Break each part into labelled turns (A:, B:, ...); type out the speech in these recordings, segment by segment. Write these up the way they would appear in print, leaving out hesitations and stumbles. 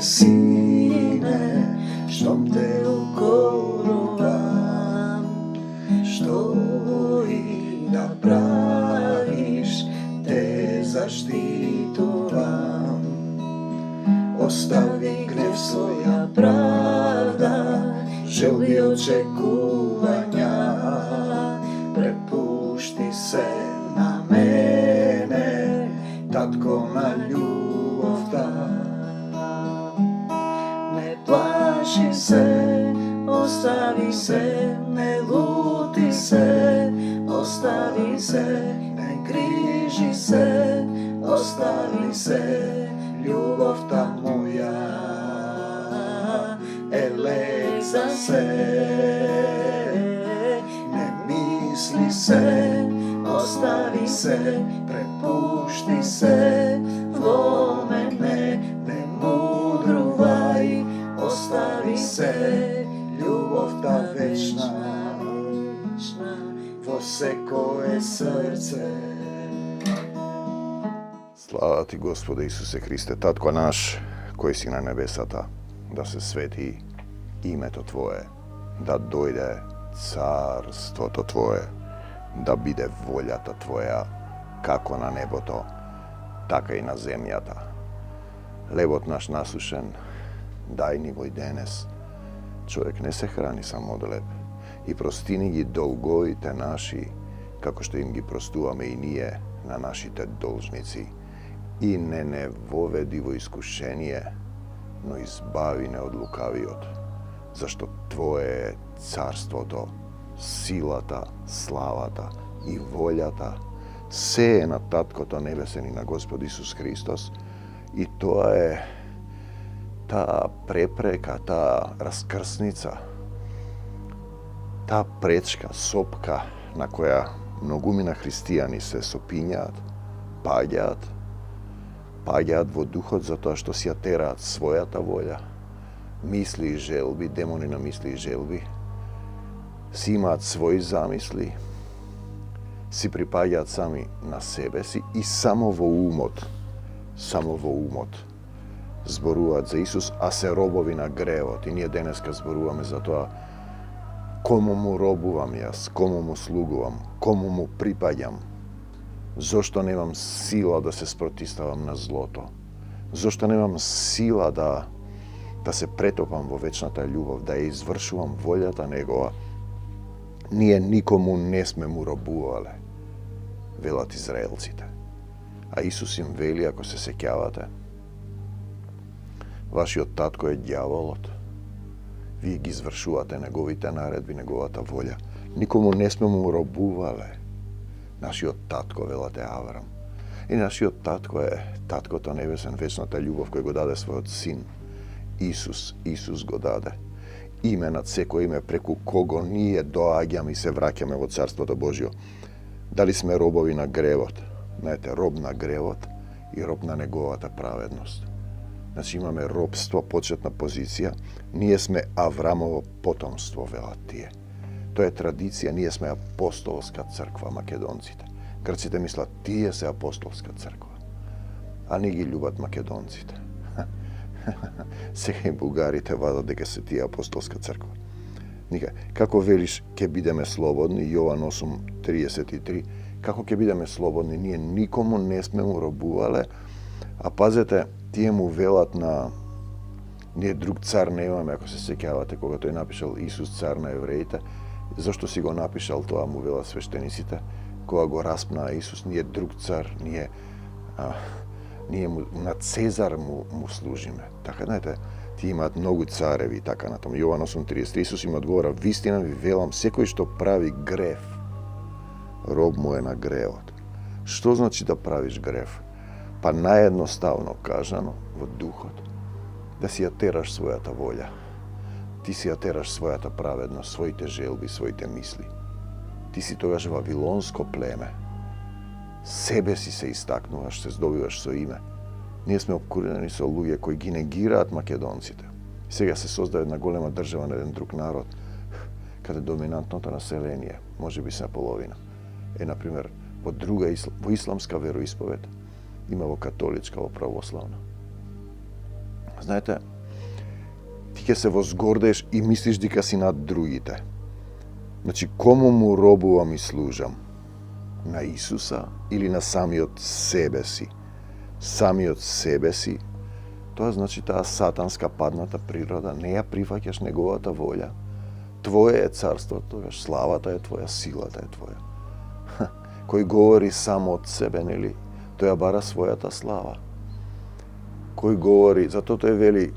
A: Sine, štom te ukorovam, što i da praviš, te zaštitovam. Ostavi gnev svoja pravda, želbi očekuvanja, prepušti se na mene, tatko, na ljubav ta. Ne plaši se, ostavi se, ne luti se, ostavi se, ne griži se, ostavi se, ljubav ta moja, eleza se, ne misli se, ostavi se, prepušti se, vo mene, ne mudruvaj, ostavi se, ljubav ta večna, vo sekoje srce.
B: Slava ti, Gospode Isuse Hriste, Tatko naš koji si na nebesata, da se sveti ime to Tvoje, da dojde carstvo to Tvoje, da bide voljata Tvoja, kako na neboto, така i na zemljata. Levot naš nasušen, daj ni voj denes. Čovjek ne se hrani samo od lep. I prostini gi dolgovite naši, kako što im gi prostuvame i nije na našite dolžnici. I ne vovedi vo iskušenje, no izbavi ne od lukaviot. Zašto Tvoje je carstvo to, silata, slavata i voljata, se je na Tatko to nebesen i na Gospod Isus Hristos. I to je ta prepreka, ta raskrsnica, ta prečka, sopka na koja mnogumina hристияни се sopinjat, pađat vo duhot zato što si ateraat svojata volja, misli i želbi, demoni na misli i želbi, si imat svoji zamisli, si pripađat sami na sebe si i samo vo umot zboruvat za Isus, a se robovi na grevot. I nije deneska zboruvame za to, komu mu robuvam jas, komu mu sluguvam, komu mu pripadjam. Zašto nemam sila da se sprotistavam na zloto? Zašto nemam sila da se pretopam vo večната ljubav, da je izvršuvam voljata njegova? Nije nikomu ne sme mu robuvale, velat Izraelcite. A Isus im veli, ako se sekjavate, vaši tatko je djavolot. Vi gi izvršuvate njegovite naredbi, njegovata volja. Nikomu ne sme mu robuvale. Naši tatko, velate Avram. I naši tatko je tatko to nebesen, večната ljubav koji go dade svoj sin. Isus go dade. Ime nad seko ime, preku kogo nije doagjam i se vraćame vo carstvo to Božjo. Da li sme robovi na grevot? Znate, rob na grevot i rob na njegovata pravednost. Znači imame robstvo, početna pozicija, nije sme Avramovo potomstvo velatije. To je tradicija, nije sme apostolska crkva Makedoncite. Grcite misla, tije se apostolska crkva, a nigi ljubat Makedoncite. Сега и Бугарите вадат дека се тие апостолска црква. Ника, како велиш ке бидеме слободни, Јован 8:33, како ке бидеме слободни, ние никому не сме му робувале, а пазете, тие му велат на ние друг цар немаме, ако се сеќавате, кога тој напишал Исус цар на евреите, зашто си го напишал тоа, му велат свештениците, кога го распнаа Исус, ние друг цар, ние на Цезар му служиме. Така, знаете, ти имаат многу цареви и така натаму. Јован 8:33, Исус им одговора, вистина ви велам, секој што прави грев, роб му е на гревот. Што значи да правиш грев? Па наједноставно кажано, во духот, да си ја тераш својата волја. Ти си ја тераш својата праведност, своите желби, своите мисли. Ти си тогаш вавилонско племе. Себе си се истакнуваш, се здобиваш со име. Ние сме обкурени со луѓе кои ги негираат македонците. Сега се создава една голема држава на еден друг народ, каде доминантното население, може би се половина, е, например, во друга во исламска вероисповед, има во католичка, во православна. Знаете, ти ќе се возгордеш и мислиш дека си над другите. Значи, кому му робувам и служам? На Исуса или на самиот себе си? Самиот себе си, тоа значи таа сатанска падната природа, не ја прифаќаш неговата волја. Твое е царството, тогаш славата е твоја, силата е твоја. Кој говори само од себе, нели, тој ја бара својата слава. Кој говори, затоа тој вели,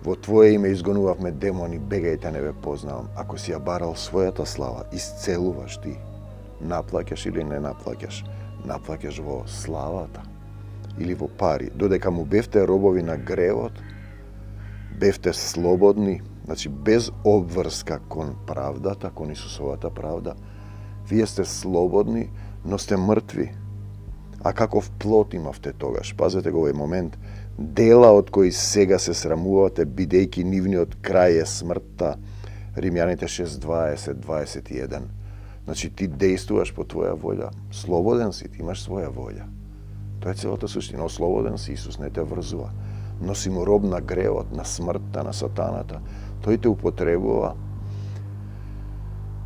B: во твое име изгонувавме демони, бегајте, не ве познавам. Ако си ја барал својата слава, исцелуваш ти. Наплаќаш или не наплаќаш? Наплаќаш во славата или во пари. Додека му бевте робови на гревот, бевте слободни, значи без обврска кон правдата, кон Исусовата правда, вие сте слободни, но сте мртви. А каков плот имавте тогаш? Пазете го овој момент. Дела од кои сега се срамувате, бидејќи нивниот крај е смртта. Римјаните 6:20-21. Значи ти действуваш по твоја волја. Слободен си, ти имаш своја волја. Тоа е целата суштина. Ослободен си, Исус не те врзува. Но си му роб на гревот, на смртта, на сатаната. Тој те употребува.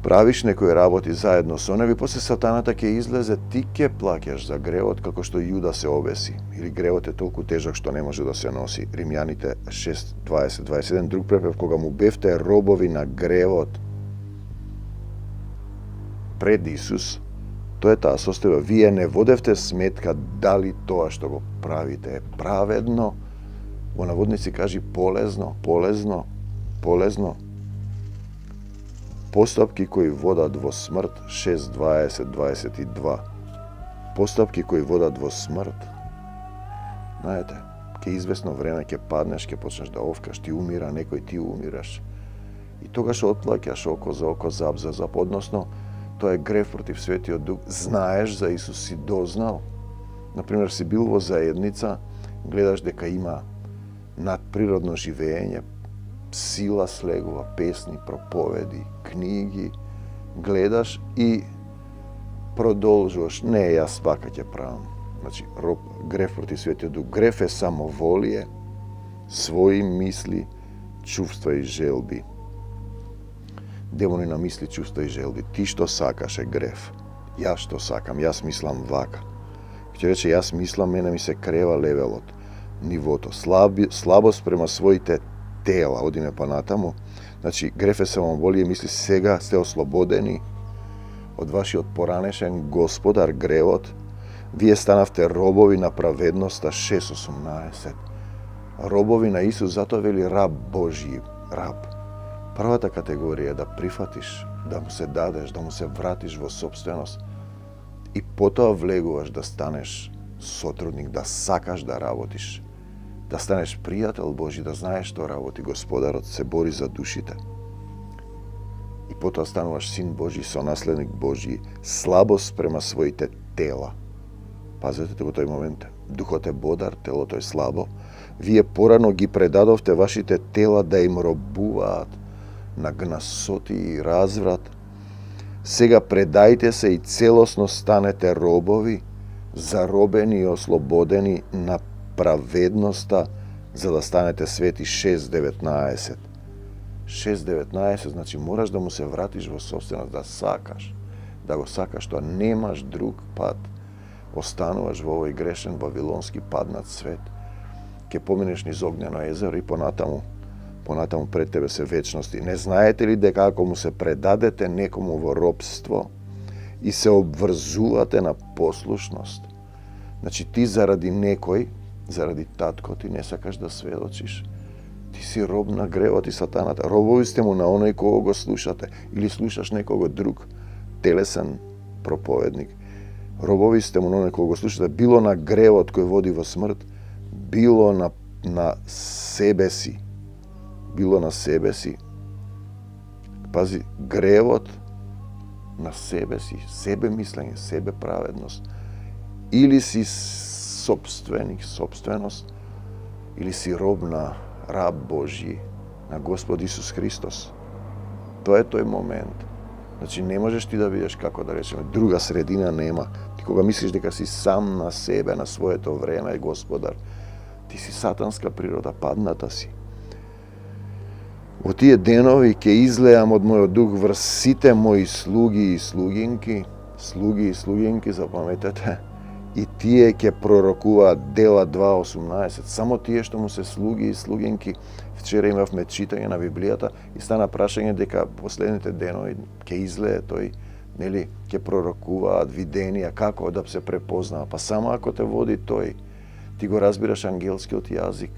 B: Правиш некои работи заедно со него и после сатаната ќе излезе, ти ќе плаќаш за гревот како што Јуда се обеси. Или гревот е толку тежок што не може да се носи. Римјаните 6:20-21. Друг препев, кога му бевте робови на гревот пред Исус, тоа е таа состојба. Вие не водевте сметка дали тоа што го правите е праведно, во наводници кажи полезно. Постапки кои водат во смрт, 6:20-22. Постапки кои водат во смрт. Знаете, ке известно време ќе паднеш, ќе почнеш да овкаш, ти умира некој, ти умираш. И тогаш отплаќаш око за око, зап за зап, односно, тоа е грев против Светиот Дух. Знаеш за Исус, си дознал. Например, си бил во заедница, гледаш дека има надприродно живење, сила слегува, песни, проповеди, книги, гледаш и продолжуваш. Не, јас вака ќе правам. Значи, грев против Светиот Дух. Грев е самоволие, своји мисли, чувства и желби. Демони на мисли, чувства и желби. Ти што сакаш е грев. Јас што сакам, јас мислам вака. Ќе рече, јас мислам, мене ми се крева левелот, нивото. Слабост према своите тела, одиме понатаму. Значи, грев е самоволие, мисли, сега сте ослободени од вашиот поранешен господар, гревот. Вие станавте робови на праведноста, 6:18. Робови на Исус, затоа вели раб Божи, раб. Првата категорија е да прифатиш, да му се дадеш, да му се вратиш во собственост и потоа влегуваш да станеш сотрудник, да сакаш да работиш, да станеш пријател Божи, да знаеш што работи Господарот, се бори за душите. И потоа стануваш син Божи, сонаследник Божи, слабост према своите тела. Пазете во тој момент. Духот е бодар, телото е слабо. Вие порано ги предадовте вашите тела да им робуваат на гнасоти и разврат. Сега предајте се и целосно станете робови, заробени и ослободени на праведноста, за да станете свети. 6:19. 6:19, значи мораш да му се вратиш во собственост, да сакаш, да го сакаш, тоа немаш друг пат. Остануваш во овој грешен вавилонски паднат свет. Ке поминеш низ огнено езеро и понатаму пред тебе се вечности. Не знаете ли дека ако му се предадете некому во робство и се обврзувате на послушност, значи ти заради некој, заради татко ти не сакаш да сведочиш. Ти си роб на гревот и сатаната. Робови сте му на оној кого го слушате или слушаш некого друг, телесен проповедник. Робови сте му на оној кого го слушате, било на гревот кој води во смрт, било на себе си. Било на себе си. Пази, гревот на себе си, себе мислење, себе праведност. Или си собственост, или си роб на раб Божи, на Господ Исус Христос. Тоа е тој момент. Значи не можеш ти да видиш, како да речеме, друга средина нема. Ти кога мислиш дека си сам на себе, на своето време, Господар, Ти си сатанска природа, падната си. Во тие денови ќе излеам од мојот дух врз сите мои слуги и слугинки, запаметете, и тие ќе пророкуваат. Дела 2:18. Само тие што му се слуги и слугинки. Вчера имавме читање на Библијата и стана прашање дека последните денови ќе излее тој, нели, ќе пророкуваат виденија, како да се препознава. Па само ако те води тој, ти го разбираш ангелскиот јазик.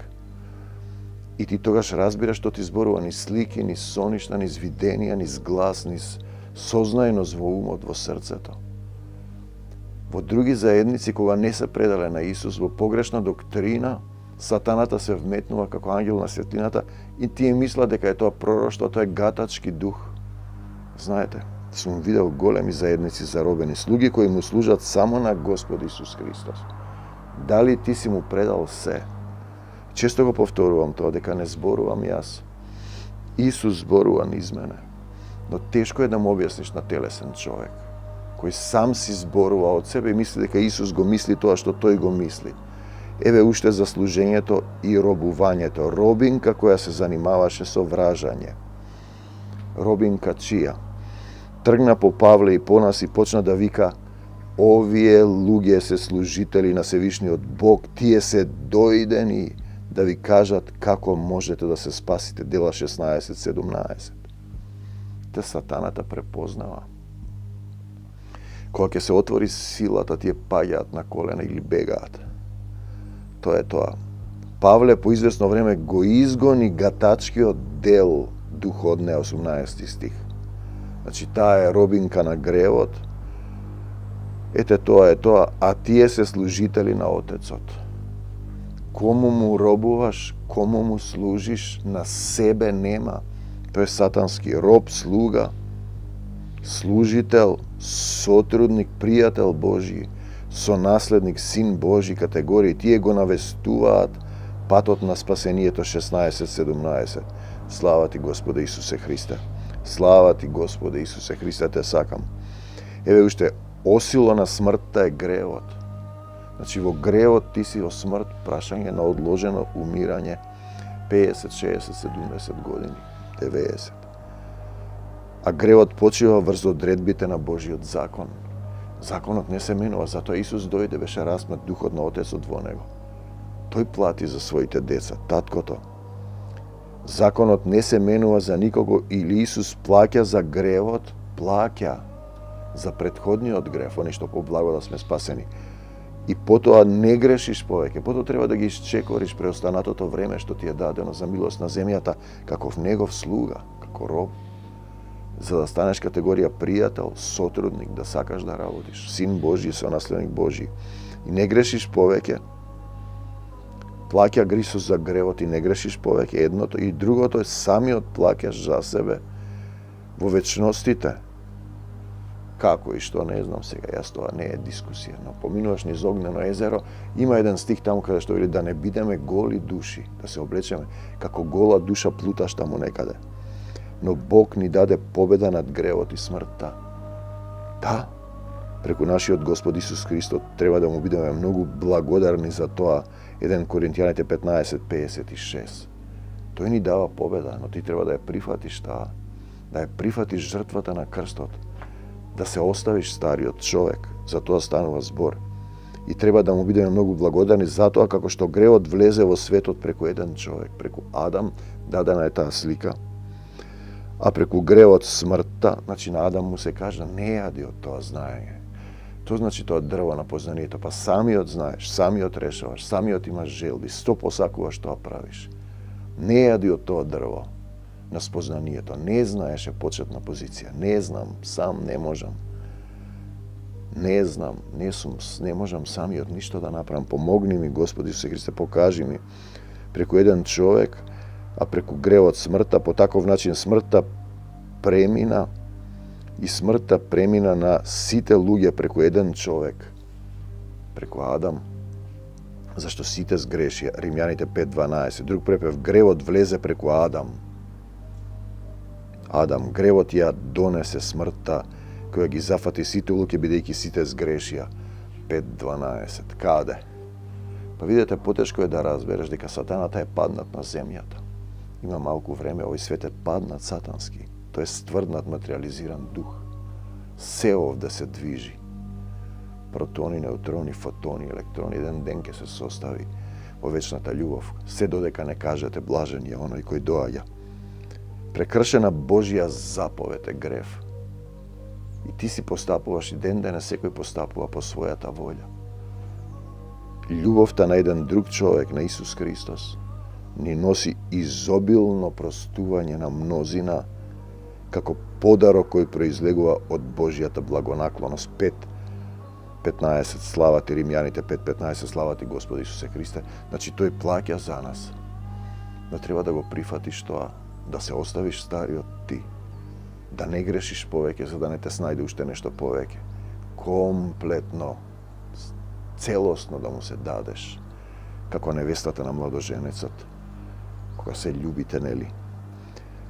B: И ти тогаш разбираш што ти зборува низ слики, низ соништа, низ виденија, низ глас, низ сознајност во умот, во срцето. Во други заедници, кога не се предале на Исус, во погрешна доктрина, сатаната се вметнува како ангел на светлината и тие мислат дека е тоа пророштво, тоа е гатачки дух. Знаете, сум видел големи заедници заробени слуги кои му служат само на Господ Исус Христос. Дали ти си му предал се? Често го повторувам тоа, дека не зборувам јас. Исус зборува низ мене. Но тешко е да му објасниш на телесен човек, кој сам си зборува од себе и мисли дека Исус го мисли тоа што тој го мисли. Еве уште за служењето и робувањето. Робинка која се занимаваше со вражање. Робинка чија? Тргна по Павле и понас и почна да вика: овие луѓе се служители на Севишниот Бог, тие се дојдени да ви кажат како можете да се спасите. Дела 16:17. Те сатаната препознава. Кога ќе се отвори силата, тие паѓаат на колена или бегаат. Тоа е тоа. Павле по известно време го изгони гатачкиот дел дух од неа, 18 стих. Значи, таа е робинка на гревот. Ете тоа е тоа, а тие се служители на Отецот. Кому му робуваш, кому му служиш, на себе нема. Тој е сатански роб, слуга, служител, сотрудник, пријател Божи, сонаследник, син Божи категории. Тие го навестуваат патот на спасението. 16:17. Слава ти, Господе Исусе Христе. Слава ти, Господе Исусе Христе, те сакам. Еве уште, осило на смртта е гревот. Значи, во гревот ти си во смрт, прашање на одложено умирање 50, 60, 70 години, 90. А гревот почива врз одредбите на Божиот закон. Законот не се менува, затоа Исус дојде, беше распнат духот на Отецот во него. Тој плати за своите деца, таткото. Законот не се менува за никого, или Исус плаќа за гревот, плаќа за претходниот грев, они што по благо да сме спасени. И потоа не грешиш повеќе, потоа треба да ги исчекориш преостанатото време што ти е дадено за милост на земјата, каков негов слуга, како роб, за да станеш категорија пријател, сотрудник, да сакаш да работиш, син Божи, сонаследник Божи. И не грешиш повеќе. Плаќа Исус за гревот и не грешиш повеќе. Едното и другото е самиот плаќаш за себе во вечностите. Како и што, не знам сега, јас тоа не е дискусија, но поминуваш низ огнено езеро, има еден стих таму каде што вели да не бидеме голи души, да се облечеме како гола душа плуташ таму некаде. Но Бог ни даде победа над гревот и смртта. Да, преку нашиот Господ Исус Христос треба да му бидеме многу благодарни за тоа. 1 Коринтијаните 15:56. Тој ни дава победа, но ти треба да ја прифатиш таа, да ја прифатиш жртвата на крстот, да се оставиш стариот човек, за тоа станува збор. И треба да му бидеме многу благодарни за тоа како што гревот влезе во светот преку еден човек, преку Адам, дадена е таа слика. А преку гревот смртта, значи на Адам му се кажа не јади од тоа знаење. Тоа значи тоа дрво на познанието, па самиот знаеш, самиот решаваш, самиот имаш желби, 100 посакуваш тоа правиш. Не јади од тоа дрво на спознанието. Не знаеше почетна позиција. Не знам, сам не можам. Не знам, не можам самиот ништо да направам. Помогни ми, Господи Исусе Христе, покажи ми преку еден човек, а преку гревот смртта, по таков начин смртта премина и смртта премина на сите луѓе преку еден човек, преку Адам, зашто сите сгрешија. Римјаните 5:12. Друг препев, гревот влезе преку Адам. Адам, гревот ја донесе смртта, која ги зафати сите луѓе, бидејќи сите сгрешија. 5:12. Каде? Па видете, потешко е да разбереш дека сатаната е паднат на земјата. Има малку време, овој свет е паднат сатански. Тој е стврднат материализиран дух. Се овде се движи. Протони, неутрони, фотони, електрони, еден ден ќе се состави во вечната љубов. Се додека не кажете блажен е оној кој доаѓа. Прекршена Божја заповед е грев. И ти си постапуваш и ден денес секој постапува по својата волја. Љубовта на еден друг човек, на Исус Христос, ни носи изобилно простување на мнозина како подарок кој произлегува од Божјата благонаклоност. 5:15 слава ти Римјаните 5:15 слава ти Господи Исусе Христе. Значи тој плаќа за нас. Но треба да го прифатиш тоа, да се оставиш стариот ти, да не грешиш повеќе за да не те снајде уште нешто повеќе. Комплетно, целосно да му се дадеш, како невестата на младоженецот, кога се љубите, нели?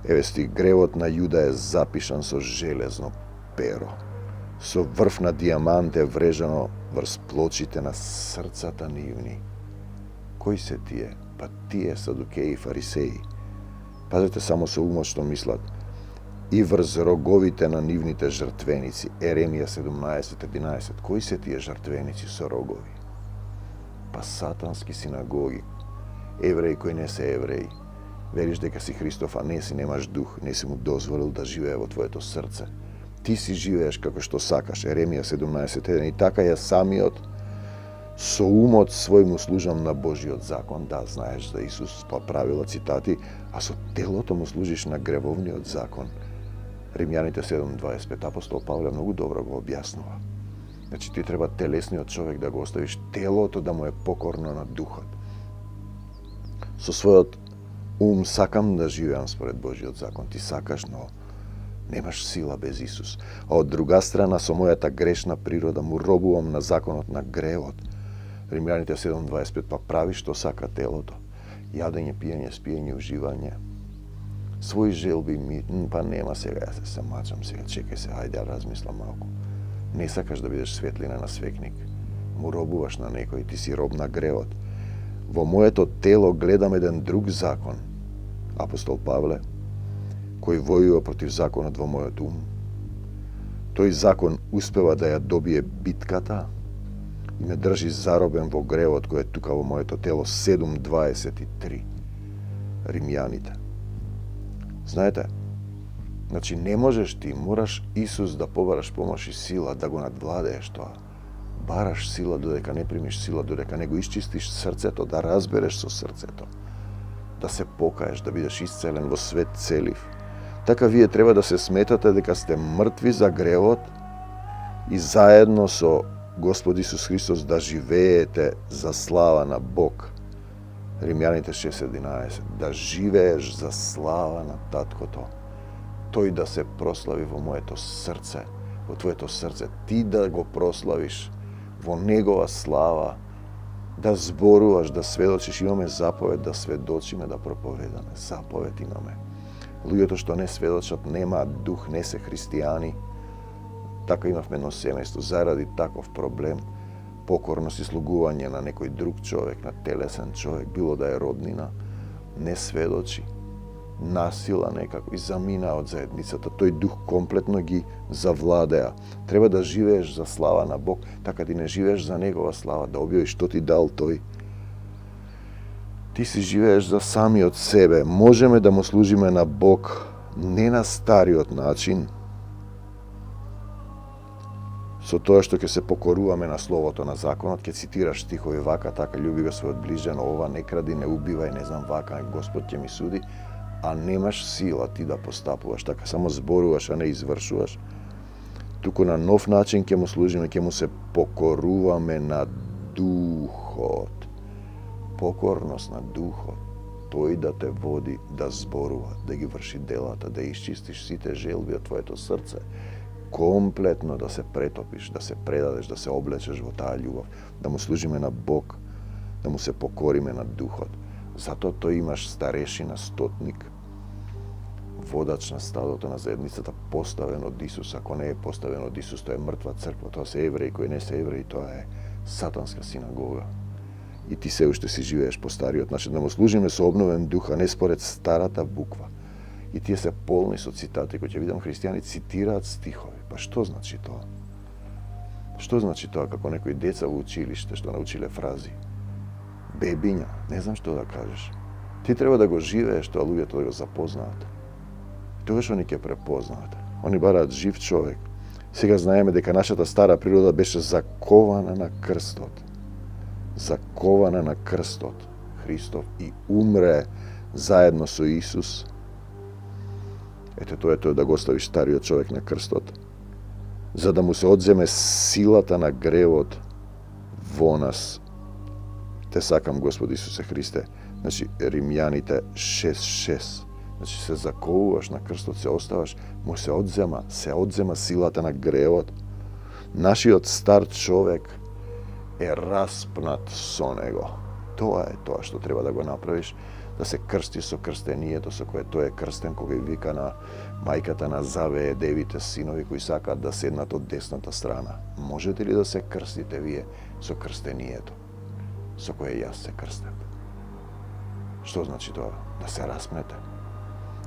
B: Еве сти, гревот на Јуда е запишан со железно перо. Со врв на дијамант е врежано врз плочите на срцата нивни. Кои се тие? Па тие садукеи и фарисеи. Пазете само со умот што мислат. И врз роговите на нивните жртвеници. Еремија 17:11. Кои се тие жртвеници со рогови? Па сатански синагоги. Евреи кои не се евреи. Вериш дека си Христов, а не си, немаш дух, не си му дозволил да живее во твоето срце. Ти си живееш како што сакаш. Еремија 17:1. И така ја самиот со умот свој му служам на Божиот закон. Да, знаеш за Исус правила цитати, а со телото му служиш на гревовниот закон. Римјаните 7:25. Апостол Павле многу добро го објаснува. Значи ти треба телесниот човек да го оставиш, телото да му е покорно на духот. Со својот ум сакам да живеам според Божиот закон. Ти сакаш, но немаш сила без Исус. А од друга страна, со мојата грешна природа му робувам на законот на гревот. Римјаните 7:25. Па прави што сака телото. Јадење, пиење, спиење, уживање. Своји желби ми, па нема сега, ја се мачам сега, чекај се, хајде ја размислам малку. Не сакаш да бидеш светлина на свекник. Му робуваш на некој, ти си роб на гревот. Во моето тело гледам еден друг закон, апостол Павле, кој војува против законот во мојот ум. Тој закон успева да ја добие битката и ме држи заробен во гревот кој е тука во моето тело. 7:23. Римјаните. Знаете, значи не можеш ти, мораш Исус да побараш помош и сила да го надвладееш тоа. Бараш сила додека не примиш сила, додека не го исчистиш срцето, да разбереш со срцето, да се покаеш, да бидеш исцелен во свет целив. Така вие треба да се сметате дека сте мртви за гревот и заедно со Господ Исус Христос да живеете за слава на Бог. Римјаните 6:11. Да живееш за слава на Таткото. Тој да се прослави во моето срце, во твоето срце. Ти да го прославиш во Негова слава, да зборуваш, да сведочиш. Имаме заповед да сведочиме, да проповедаме. Заповед имаме. Луѓето што не сведочат немаат дух, не се христијани. Така имавме едно семејство заради таков проблем, покорност и слугување на некој друг човек, на телесен човек, било да е роднина, не сведочи, насила некако и замина од заедницата. Тој дух комплетно ги завладеа. Треба да живееш за слава на Бог, така ти не живееш за Негова слава, да објавиш што ти дал Тој. Ти си живееш за самиот себе. Можеме да му служиме на Бог не на стариот начин, со тоа што ќе се покоруваме на словото на законот, ќе цитираш стихови вака, така, љуби го својот ближен, ова не кради, не убивај, не знам вака, Господ ќе ми суди, а немаш сила ти да постапуваш, така само зборуваш, а не извршуваш. Туку на нов начин ќе му служиме, ќе му се покоруваме на духот. Покорност на духот. Тој да те води да зборува, да ги врши делата, да исчистиш сите желби од твоето срце, комплетно да се претопиш, да се предадеш, да се облечеш во таа љубов, да му служиме на Бог, да му се покориме на духот. Затоа тој имаш старешина, стотник, водач на стадото на заедницата, поставен од Исус. Ако не е поставен од Исус, тоа е мртва црква, тоа се евреи кои не се евреи, тоа е сатанска синагога. и ти се уште си живееш по стариот начин, да му служиме со обновен дух, а не според старата буква. И тие се полни со цитати, кои ќе видам христијани цитираат стихови. Па што значи тоа? Што значи тоа како некои деца во училиште што научиле фрази? Бебиња, не знам што да кажеш. Ти треба да го живееш тоа, луѓето да го запознаат. И тогаш они ќе препознаат. Они бараат жив човек. Сега знаеме дека нашата стара природа беше закована на крстот. Закована на крстот Христов и умре заедно со Исус. Ете тоа е тоа да го оставиш стариот човек на крстот, за да му се одземе силата на гревот во нас. Те сакам, Господи Исусе Христе. Значи, Римјаните 6.6. Значи, се заковуваш на крстот, се оставаш, му се одзема силата на гревот. Нашиот стар човек е распнат со него. Тоа е тоа што треба да го направиш, да се крсти со крстението со кое тој е крстен, кога и вика на мајката на Завее девите синови кои сакаат да седнат од десната страна. Можете ли да се крстите вие со крстението со кое јас се крстев? Што значи тоа? Да се распнете.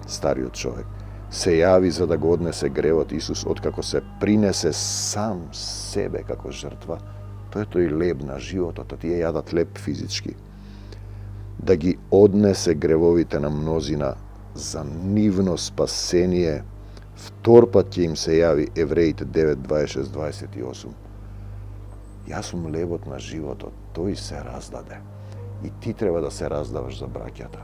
B: Стариот човек се јави за да го однесе гревот Исус, откако се принесе сам себе како жртва. Тоа е тој леб на животот, а тие јадат леб физички. Да ги однесе гревовите на мнозина за нивно спасение. Втор пат ќе им се јави Евреите 9:26-28. Јас сум лебот на животот, тој се раздаде. И ти треба да се раздаваш за браќата.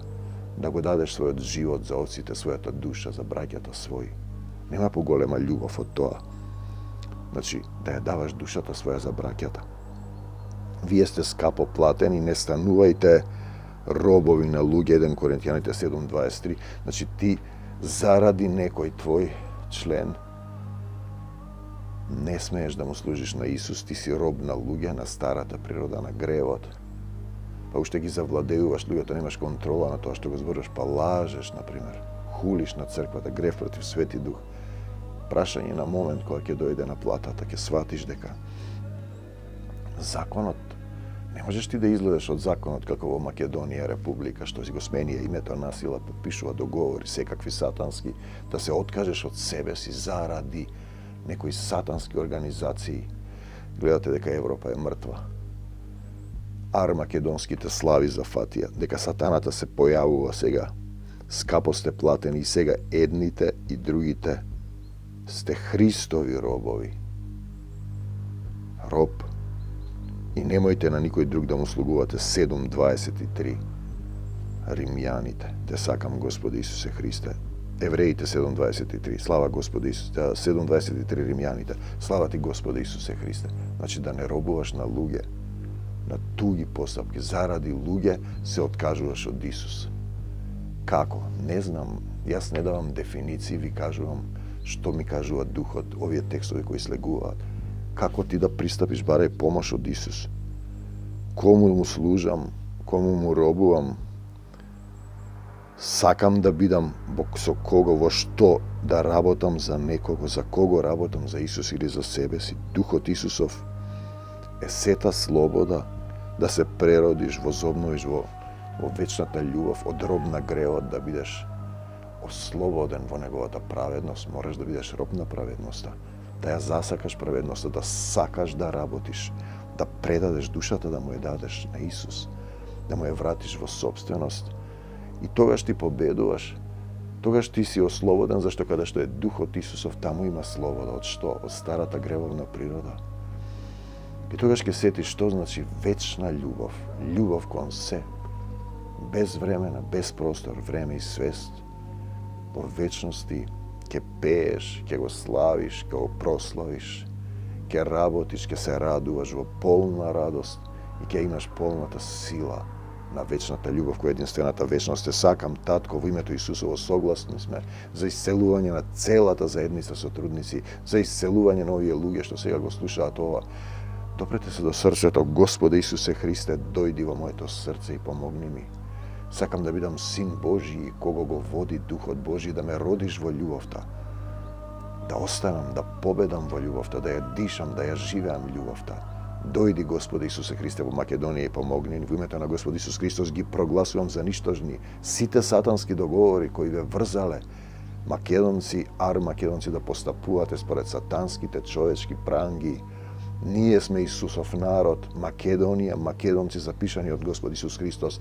B: Да го дадеш својот живот за овците, својата душа за браќата своји. Нема поголема љубов од тоа. Значи, да ја даваш душата своја за браќата. Вие сте скапо платени, не станувајте робови на луѓе, 1 Коринтијаните 7:23. Значи, ти заради некој твој член не смееш да му служиш на Исус, ти си роб на луѓе, на старата природа, на гревот. Па уште ги завладеуваш луѓето, немаш контрола на тоа што го зборуваш, па лажеш, например, хулиш на црквата, грев против Свети Дух. Прашање на момент кога ќе дојде на платата, ќе сватиш дека законот, не можеш ти да изгледаш од законот како во Македонија република, што си го сменија името насила, подпишува договори, секакви сатански, да се откажеш од себе си заради некои сатански организации. Гледате дека Европа е мртва. Армакедонските слави за фатија, дека сатаната се појавува сега. Скапо сте платени и сега едните и другите сте Христови робови. Роб. И немојте на никој друг да му слугувате. 7:23. Римјаните. Те сакам, Господи Исусе Христе. Евреите 7:23. Слава Господи Исусе. 7:23 Римјаните. Слава ти, Господи Исусе Христе. Значи да не робуваш на луѓе, на туги постапки. Заради луѓе се откажуваш од Исус. Како? Не знам. Јас не давам дефиниции, ви кажувам што ми кажува Духот, овие текстови кои слегуваат. Како ти да пристапиш, барај помош од Исус. Кому му служам, кому му робувам, сакам да бидам со кого, во што да работам за некого, за кого работам, за Исус или за себе си. Духот Исусов е сета слобода да се преродиш, возобновиш во вечната љубов, од роб на гревот да бидеш ослободен во неговата праведност. Мораш да бидеш роб на праведноста, да ја засакаш праведноста, да сакаш да работиш, да предадеш душата, да му ја дадеш на Исус, да му ја вратиш во собственост. И тогаш ти победуваш, тогаш ти си ослободен, зашто каде што е Духот Исусов, таму има слобода. Од што? Од старата гревовна природа. И тогаш ќе сетиш што значи вечна љубов, љубов кон се, без времена, без простор, време и свест. Во вечности ќе пееш, ќе го славиш, ќе го прославиш, ќе работиш, ќе се радуваш во полна радост и ќе имаш полната сила на вечната љубов која единствената вечност. Те сакам, Татко, во името Исусово согласни сме за исцелување на целата заедница со трудници, за исцелување на овие луѓе што сега го слушаат ова. Допрете се до срцето, Господе Исусе Христе, дојди во моето срце и помогни ми. Сакам да бидам син Божи и кого го води Духот Божи, да ме родиш во љубовта, да останам, да победам во љубовта, да ја дишам, да ја живеам љубовта, Дойди, Господи Исусе Христе, во Македонија и помогни ни. Во името на Господи Исус Христос ги прогласувам за ништожни сите сатански договори кои ве врзале македонци, македонци да постапувате според сатанските човечки пранги. Ние сме Исусов народ, Македонија, македонци запишани од Господ Исус Христос.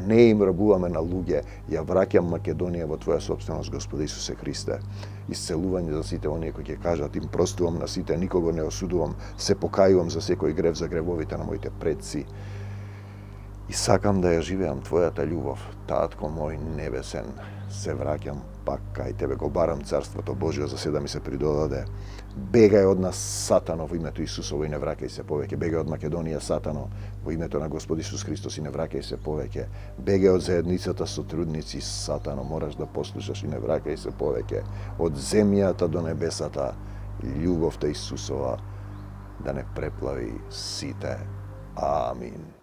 B: Не им рабуваме на луѓе, ја враќам Македонија во Твоја собственост, Господи Исусе Христе. Исцелување за сите оние кои ќе кажат, им простувам на сите, никого не осудувам, се покајувам за секој грев, за гревовите на моите предци. И сакам да ја живеам Твојата љубов, Татко мој небесен, се враќам пак кај Тебе, го барам Царството Божие за се да ми се придодаде. Бегај од нас, Сатано, во името Исусово и не враќај се повеќе. Бегај од Македонија, Сатано, во името на Господ Исус Христос и не враќај се повеќе. Бегај од заедницата со трудници, Сатано, мораш да послушаш и не враќај се повеќе. Од земјата до небесата, љубовта Исусова да не преплави сите. Амин.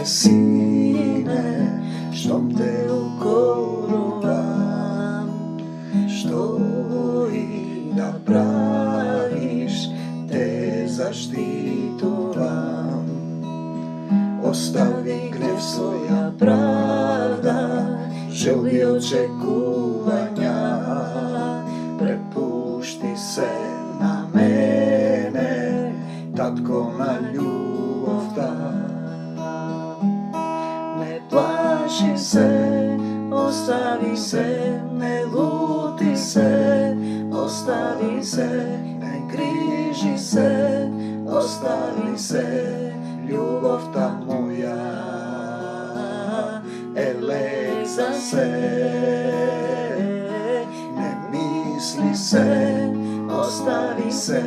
A: Sine, štom te ukorovam, što i da praviš, te zaštitovam. Ostavi gnev svoja pravda, želbi očekuvanja, prepušti se na mene, Tatko na ljubav da. Plaši se, ostavi se, ne luti se, ostavi se, ne griži se, ostavi se, ljubav ta moja, eleza se, ne misli se, ostavi se,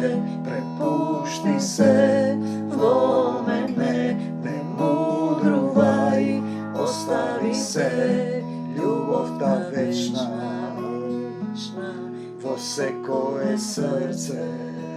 A: prepušti se, vol mene, ne mudruvaj, ostavi se, ljubav ta večna, vo sekoje srce.